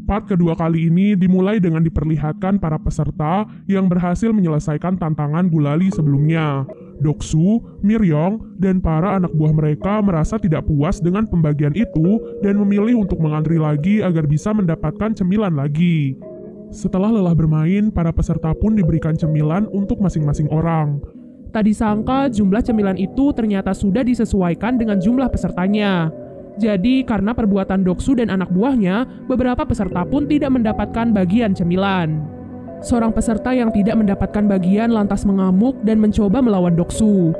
Part kedua kali ini dimulai dengan diperlihatkan para peserta yang berhasil menyelesaikan tantangan gulali sebelumnya. Doksu, Miryong, dan para anak buah mereka merasa tidak puas dengan pembagian itu dan memilih untuk mengantri lagi agar bisa mendapatkan cemilan lagi. Setelah lelah bermain, para peserta pun diberikan cemilan untuk masing-masing orang. Tak disangka jumlah cemilan itu ternyata sudah disesuaikan dengan jumlah pesertanya. Jadi karena perbuatan Doksu dan anak buahnya, beberapa peserta pun tidak mendapatkan bagian cemilan. Seorang peserta yang tidak mendapatkan bagian lantas mengamuk dan mencoba melawan Doksu.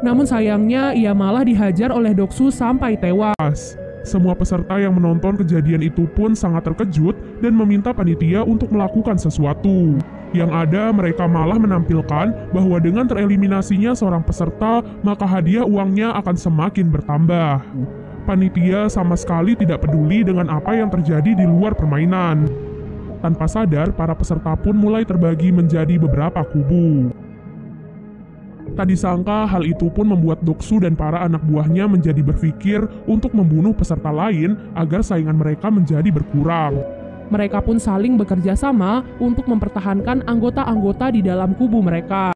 Namun sayangnya ia malah dihajar oleh Doksu sampai tewas. Semua peserta yang menonton kejadian itu pun sangat terkejut dan meminta panitia untuk melakukan sesuatu. Yang ada mereka malah menampilkan bahwa dengan tereliminasinya seorang peserta, maka hadiah uangnya akan semakin bertambah. Panitia sama sekali tidak peduli dengan apa yang terjadi di luar permainan. Tanpa sadar, para peserta pun mulai terbagi menjadi beberapa kubu. Tak disangka hal itu pun membuat Doksu dan para anak buahnya menjadi berpikir untuk membunuh peserta lain agar saingan mereka menjadi berkurang. Mereka pun saling bekerja sama untuk mempertahankan anggota-anggota di dalam kubu mereka.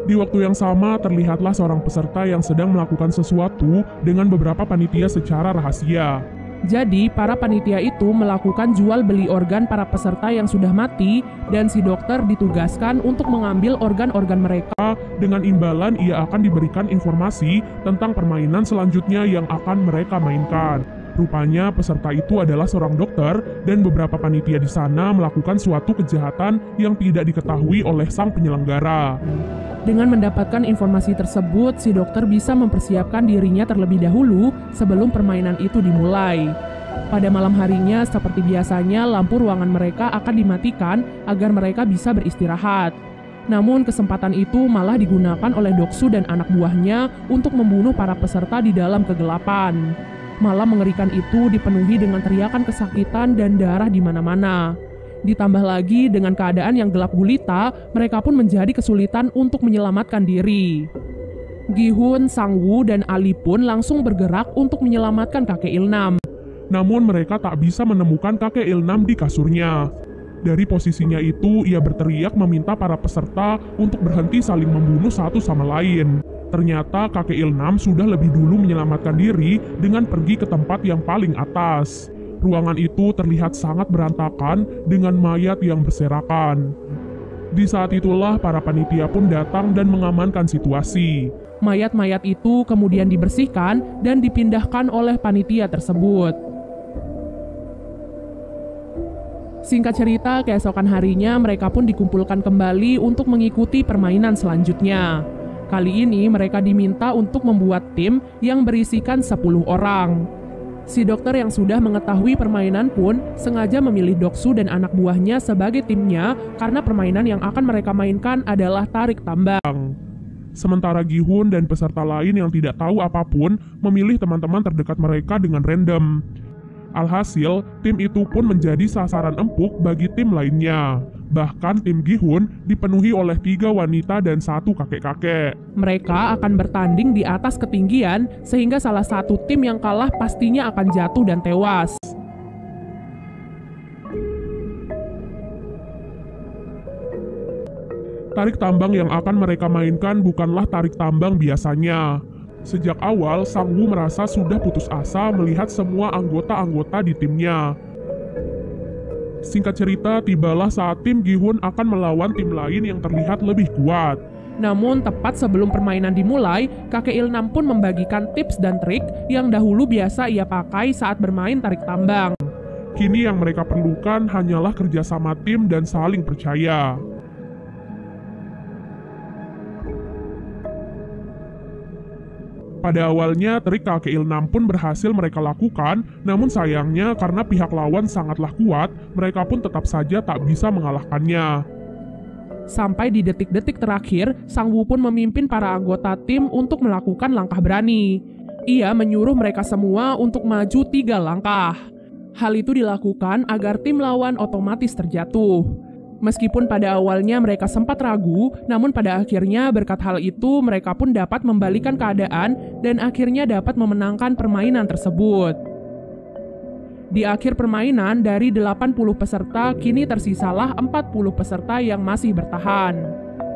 Di waktu yang sama, terlihatlah seorang peserta yang sedang melakukan sesuatu dengan beberapa panitia secara rahasia. Jadi, para panitia itu melakukan jual beli organ para peserta yang sudah mati dan si dokter ditugaskan untuk mengambil organ-organ mereka. Dengan imbalan, ia akan diberikan informasi tentang permainan selanjutnya yang akan mereka mainkan. Rupanya peserta itu adalah seorang dokter dan beberapa panitia di sana melakukan suatu kejahatan yang tidak diketahui oleh sang penyelenggara. Dengan mendapatkan informasi tersebut, si dokter bisa mempersiapkan dirinya terlebih dahulu sebelum permainan itu dimulai. Pada malam harinya, seperti biasanya, lampu ruangan mereka akan dimatikan agar mereka bisa beristirahat. Namun kesempatan itu malah digunakan oleh Doksu dan anak buahnya untuk membunuh para peserta di dalam kegelapan. Malam mengerikan itu dipenuhi dengan teriakan kesakitan dan darah di mana-mana. Ditambah lagi dengan keadaan yang gelap gulita, mereka pun menjadi kesulitan untuk menyelamatkan diri. Gi-hun, Sang-woo, dan Ali pun langsung bergerak untuk menyelamatkan kakek Ilnam. Namun mereka tak bisa menemukan kakek Ilnam di kasurnya. Dari posisinya itu, ia berteriak meminta para peserta untuk berhenti saling membunuh satu sama lain. Ternyata kakek Ilnam sudah lebih dulu menyelamatkan diri dengan pergi ke tempat yang paling atas. Ruangan itu terlihat sangat berantakan dengan mayat yang berserakan. Di saat itulah para panitia pun datang dan mengamankan situasi. Mayat-mayat itu kemudian dibersihkan dan dipindahkan oleh panitia tersebut. Singkat cerita, keesokan harinya mereka pun dikumpulkan kembali untuk mengikuti permainan selanjutnya. Kali ini mereka diminta untuk membuat tim yang berisikan 10 orang. Si dokter yang sudah mengetahui permainan pun sengaja memilih Doksu dan anak buahnya sebagai timnya karena permainan yang akan mereka mainkan adalah tarik tambang. Sementara Gi-hun dan peserta lain yang tidak tahu apapun memilih teman-teman terdekat mereka dengan random. Alhasil, tim itu pun menjadi sasaran empuk bagi tim lainnya. Bahkan tim Gi-hun dipenuhi oleh 3 wanita dan 1 kakek-kakek. Mereka akan bertanding di atas ketinggian sehingga salah satu tim yang kalah pastinya akan jatuh dan tewas. Tarik tambang yang akan mereka mainkan bukanlah tarik tambang biasanya. Sejak awal, Sang-woo merasa sudah putus asa melihat semua anggota-anggota di timnya. Singkat cerita, tibalah saat tim Gi-hun akan melawan tim lain yang terlihat lebih kuat. Namun tepat sebelum permainan dimulai, kakek Ilnam pun membagikan tips dan trik yang dahulu biasa ia pakai saat bermain tarik tambang. Kini yang mereka perlukan hanyalah kerjasama tim dan saling percaya. Pada awalnya, trik kakek Ilnam pun berhasil mereka lakukan, namun sayangnya karena pihak lawan sangatlah kuat, mereka pun tetap saja tak bisa mengalahkannya. Sampai di detik-detik terakhir, Sang-woo pun memimpin para anggota tim untuk melakukan langkah berani. Ia menyuruh mereka semua untuk maju 3 langkah. Hal itu dilakukan agar tim lawan otomatis terjatuh. Meskipun pada awalnya mereka sempat ragu, namun pada akhirnya berkat hal itu mereka pun dapat membalikan keadaan dan akhirnya dapat memenangkan permainan tersebut. Di akhir permainan, dari 80 peserta, kini tersisalah 40 peserta yang masih bertahan.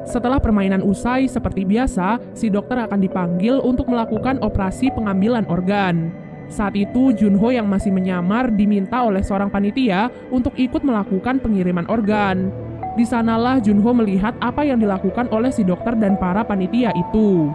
Setelah permainan usai, seperti biasa, si dokter akan dipanggil untuk melakukan operasi pengambilan organ. Saat itu, Junho yang masih menyamar diminta oleh seorang panitia untuk ikut melakukan pengiriman organ. Di sanalah Junho melihat apa yang dilakukan oleh si dokter dan para panitia itu.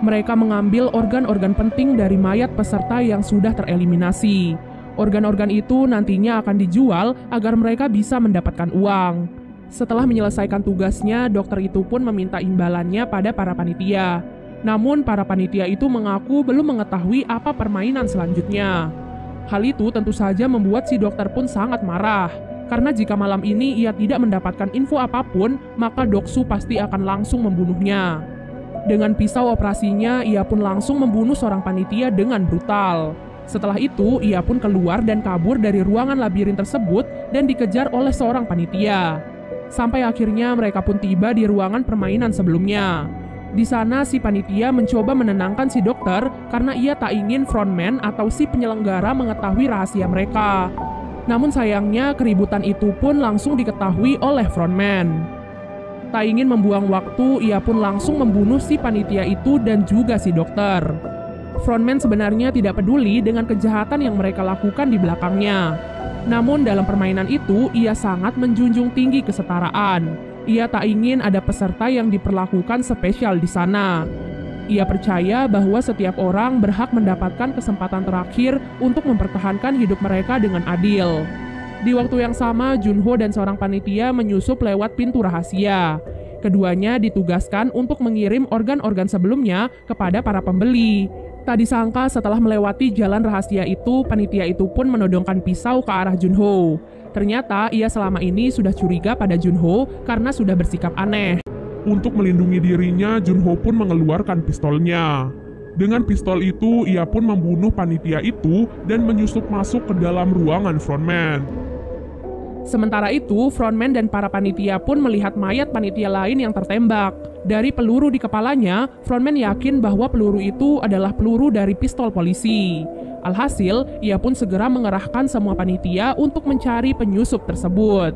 Mereka mengambil organ-organ penting dari mayat peserta yang sudah tereliminasi. Organ-organ itu nantinya akan dijual agar mereka bisa mendapatkan uang. Setelah menyelesaikan tugasnya, dokter itu pun meminta imbalannya pada para panitia. Namun para panitia itu mengaku belum mengetahui apa permainan selanjutnya. Hal itu tentu saja membuat si dokter pun sangat marah. Karena jika malam ini ia tidak mendapatkan info apapun, maka Doksu pasti akan langsung membunuhnya. Dengan pisau operasinya, ia pun langsung membunuh seorang panitia dengan brutal. Setelah itu, ia pun keluar dan kabur dari ruangan labirin tersebut dan dikejar oleh seorang panitia. Sampai akhirnya mereka pun tiba di ruangan permainan sebelumnya. Di sana si panitia mencoba menenangkan si dokter karena ia tak ingin frontman atau si penyelenggara mengetahui rahasia mereka. Namun sayangnya keributan itu pun langsung diketahui oleh frontman. Tak ingin membuang waktu, ia pun langsung membunuh si panitia itu dan juga si dokter. Frontman sebenarnya tidak peduli dengan kejahatan yang mereka lakukan di belakangnya. Namun dalam permainan itu, ia sangat menjunjung tinggi kesetaraan. Ia tak ingin ada peserta yang diperlakukan spesial di sana. Ia percaya bahwa setiap orang berhak mendapatkan kesempatan terakhir untuk mempertahankan hidup mereka dengan adil. Di waktu yang sama, Junho dan seorang panitia menyusup lewat pintu rahasia. Keduanya ditugaskan untuk mengirim organ-organ sebelumnya kepada para pembeli. Tak disangka setelah melewati jalan rahasia itu, panitia itu pun menodongkan pisau ke arah Junho. Ternyata ia selama ini sudah curiga pada Junho karena sudah bersikap aneh. Untuk melindungi dirinya, Junho pun mengeluarkan pistolnya. Dengan pistol itu, ia pun membunuh panitia itu dan menyusup masuk ke dalam ruangan frontman. Sementara itu, frontman dan para panitia pun melihat mayat panitia lain yang tertembak. Dari peluru di kepalanya, frontman yakin bahwa peluru itu adalah peluru dari pistol polisi. Alhasil, ia pun segera mengerahkan semua panitia untuk mencari penyusup tersebut.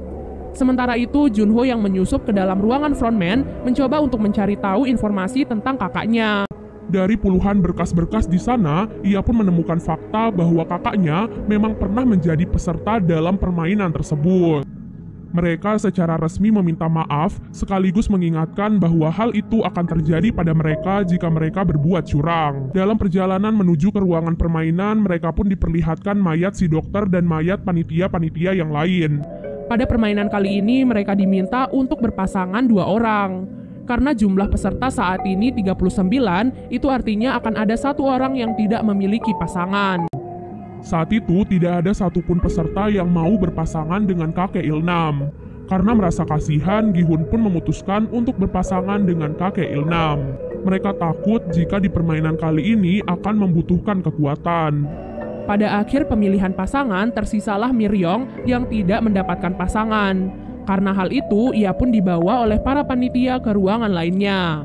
Sementara itu, Junho yang menyusup ke dalam ruangan frontman mencoba untuk mencari tahu informasi tentang kakaknya. Dari puluhan berkas-berkas di sana, ia pun menemukan fakta bahwa kakaknya memang pernah menjadi peserta dalam permainan tersebut. Mereka secara resmi meminta maaf, sekaligus mengingatkan bahwa hal itu akan terjadi pada mereka jika mereka berbuat curang. Dalam perjalanan menuju ke ruangan permainan, mereka pun diperlihatkan mayat si dokter dan mayat panitia-panitia yang lain. Pada permainan kali ini, mereka diminta untuk berpasangan 2 orang. Karena jumlah peserta saat ini 39, itu artinya akan ada 1 orang yang tidak memiliki pasangan. Saat itu tidak ada satupun peserta yang mau berpasangan dengan kakek Ilnam. Karena merasa kasihan, Gihun pun memutuskan untuk berpasangan dengan kakek Ilnam. Mereka takut jika di permainan kali ini akan membutuhkan kekuatan. Pada akhir pemilihan pasangan, tersisalah Miryong yang tidak mendapatkan pasangan. Karena hal itu, ia pun dibawa oleh para panitia ke ruangan lainnya.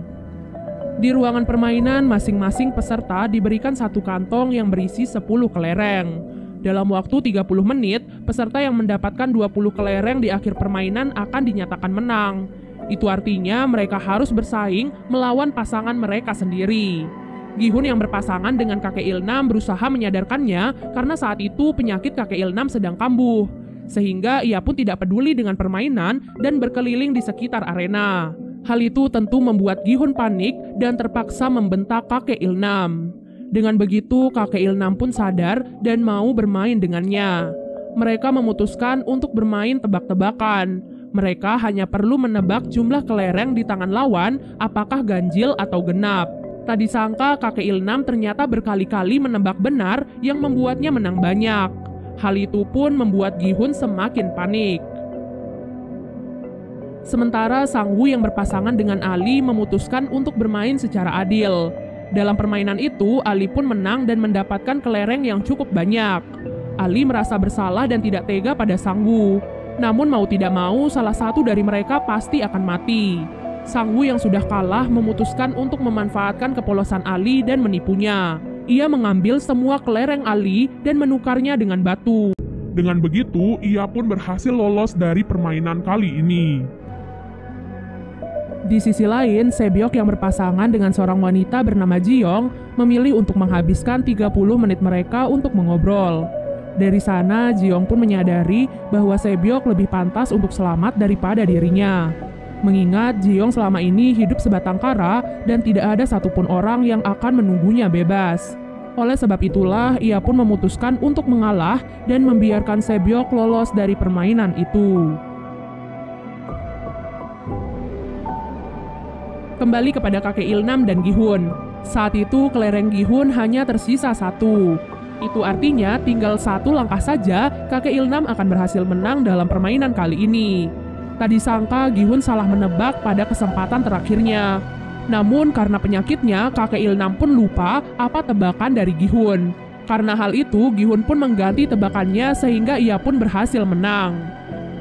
Di ruangan permainan, masing-masing peserta diberikan 1 kantong yang berisi 10 kelereng. Dalam waktu 30 menit, peserta yang mendapatkan 20 kelereng di akhir permainan akan dinyatakan menang. Itu artinya mereka harus bersaing melawan pasangan mereka sendiri. Gihun yang berpasangan dengan kakek Ilnam berusaha menyadarkannya karena saat itu penyakit kakek Ilnam sedang kambuh. Sehingga ia pun tidak peduli dengan permainan dan berkeliling di sekitar arena. Hal itu tentu membuat Gihun panik dan terpaksa membentak kakek Ilnam. Dengan begitu, kakek Ilnam pun sadar dan mau bermain dengannya. Mereka memutuskan untuk bermain tebak-tebakan. Mereka hanya perlu menebak jumlah kelereng di tangan lawan, apakah ganjil atau genap. Tak disangka kakek Ilnam ternyata berkali-kali menebak benar yang membuatnya menang banyak. Hal itu pun membuat Gihun semakin panik. Sementara Sang Woo yang berpasangan dengan Ali memutuskan untuk bermain secara adil. Dalam permainan itu, Ali pun menang dan mendapatkan kelereng yang cukup banyak. Ali merasa bersalah dan tidak tega pada Sang Woo. Namun mau tidak mau, salah satu dari mereka pasti akan mati. Sang Woo yang sudah kalah memutuskan untuk memanfaatkan kepolosan Ali dan menipunya. Ia mengambil semua kelereng Ali dan menukarnya dengan batu. Dengan begitu, ia pun berhasil lolos dari permainan kali ini. Di sisi lain, Sebyok yang berpasangan dengan seorang wanita bernama Jiyong memilih untuk menghabiskan 30 menit mereka untuk mengobrol. Dari sana, Jiyong pun menyadari bahwa Sebyok lebih pantas untuk selamat daripada dirinya. Mengingat Jiyong selama ini hidup sebatang kara dan tidak ada satupun orang yang akan menunggunya bebas. Oleh sebab itulah, ia pun memutuskan untuk mengalah dan membiarkan Sebyok lolos dari permainan itu. Kembali kepada kakek Ilnam dan Gi-hun. Saat itu kelereng Gi-hun hanya tersisa satu. Itu artinya tinggal satu langkah saja kakek Ilnam akan berhasil menang dalam permainan kali ini. Tadi sangka Gi-hun salah menebak pada kesempatan terakhirnya. Namun karena penyakitnya, kakek Ilnam pun lupa apa tebakan dari Gi-hun. Karena hal itu, Gi-hun pun mengganti tebakannya sehingga ia pun berhasil menang.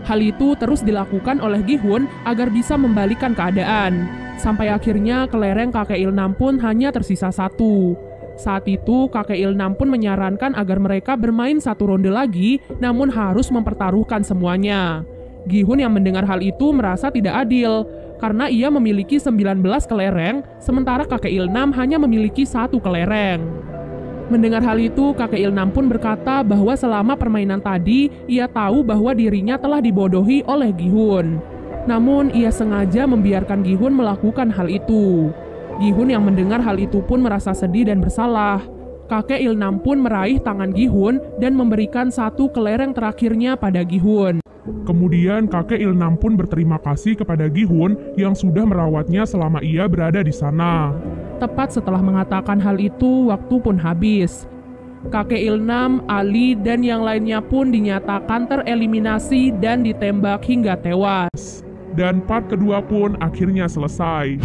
Hal itu terus dilakukan oleh Gi-hun agar bisa membalikan keadaan. Sampai akhirnya kelereng kakek Ilnam pun hanya tersisa satu. Saat itu kakek Ilnam pun menyarankan agar mereka bermain satu ronde lagi, namun harus mempertaruhkan semuanya. Gi-hun yang mendengar hal itu merasa tidak adil, karena ia memiliki 19 kelereng, sementara kakek Ilnam hanya memiliki satu kelereng. Mendengar hal itu, kakek Ilnam pun berkata bahwa selama permainan tadi, ia tahu bahwa dirinya telah dibodohi oleh Gi-hun. Namun, ia sengaja membiarkan Gi-hun melakukan hal itu. Gi-hun yang mendengar hal itu pun merasa sedih dan bersalah. Kakek Ilnam pun meraih tangan Gi-hun dan memberikan satu kelereng terakhirnya pada Gi-hun. Kemudian kakek Ilnam pun berterima kasih kepada Gi-hun yang sudah merawatnya selama ia berada di sana. Tepat setelah mengatakan hal itu, waktu pun habis. Kakek Ilnam, Ali, dan yang lainnya pun dinyatakan tereliminasi dan ditembak hingga tewas. Dan part kedua pun akhirnya selesai.